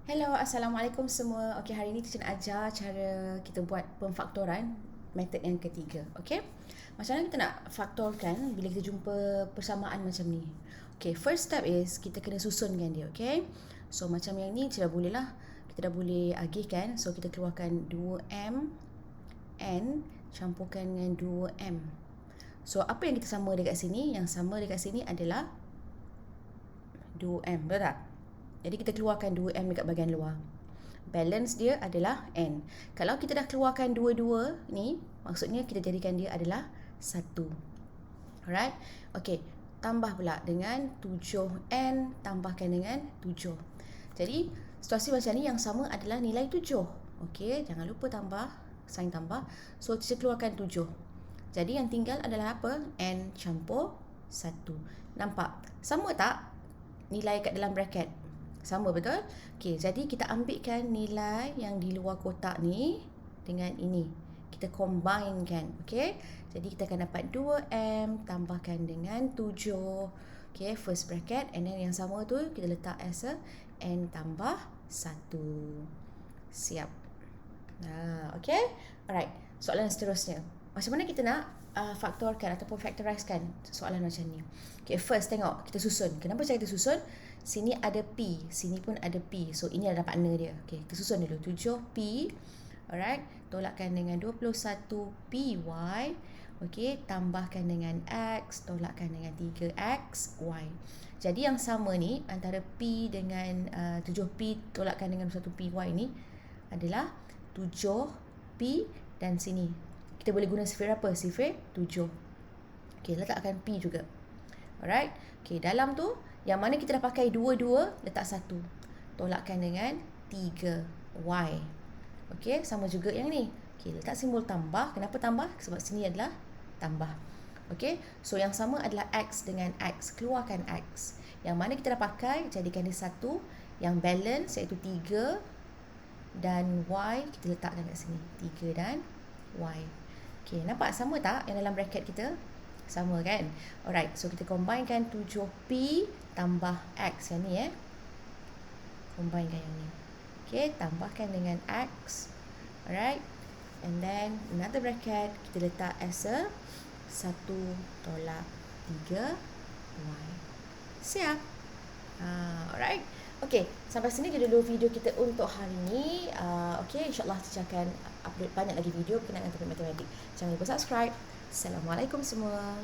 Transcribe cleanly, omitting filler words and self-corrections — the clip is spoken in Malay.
Hello, Assalamualaikum semua. Okey, hari ni kita nak ajar cara kita buat pemfaktoran, metod yang ketiga. Okey, macam mana kita nak faktorkan bila kita jumpa persamaan macam ni? Okey, first step is kita kena susunkan dia. Okey, so macam yang ni kita dah boleh lah. Kita dah boleh agihkan. So kita keluarkan 2M N campurkan dengan 2M. So apa yang kita sama dekat sini? Yang sama dekat sini adalah 2M, betul tak? Jadi kita keluarkan 2M dekat bahagian luar. Balance dia adalah N. Kalau kita dah keluarkan dua-dua ni, maksudnya kita jadikan dia adalah 1. Alright? Okey, tambah pula dengan 7N tambahkan dengan 7. Jadi, situasi macam ni yang sama adalah nilai 7. Okey, jangan lupa tambah, sign tambah. So, kita keluarkan 7. Jadi, yang tinggal adalah apa? N campur 1. Nampak? Sama tak nilai kat dalam bracket? Sama, betul? Okey, jadi kita ambilkan nilai yang di luar kotak ni dengan ini. Kita combinekan, okey? Jadi kita akan dapat 2M tambahkan dengan 7. Okey, first bracket, and then yang sama tu kita letak as a N tambah 1. Siap. Okey? Alright, soalan seterusnya. Macam mana kita nak faktorkan ataupun factorizekan soalan macam ni? Okay, first tengok kita susun. Kenapa cara kita susun? Sini ada P, sini pun ada P. So ini adalah partner dia. Okay, kita susun dulu. 7P, alright, tolakkan dengan 21PY. Okay, tambahkan dengan X, tolakkan dengan 3XY. Jadi yang sama ni antara P dengan 7P tolakkan dengan 21PY ni adalah 7P dan sini. Kita boleh guna sifir apa? Sifir 7. Okay, letakkan P juga. Alright. Okay, dalam tu, yang mana kita dah pakai 2, letak 1. Tolakkan dengan 3Y. Okay, sama juga yang ni. Okay, letak simbol tambah. Kenapa tambah? Sebab sini adalah tambah. Okay, so yang sama adalah X dengan X. Keluarkan X. Yang mana kita dah pakai, jadikan dia 1. Yang balance iaitu 3 dan Y, kita letakkan kat sini. 3 dan Y. Okay, nampak sama tak yang dalam bracket kita? Sama kan? Alright, so kita combinekan 7P tambah X yang ni Combinekan yang ni. Okay, tambahkan dengan X. Alright. And then another bracket kita letak as a 1 tolak 3Y. Siap? Alright. Okay, sampai sini je dulu video kita untuk hari ni. Okay, insyaAllah kita akan upload banyak lagi video berkenaan dengan topik matematik. Jangan lupa subscribe. Assalamualaikum semua.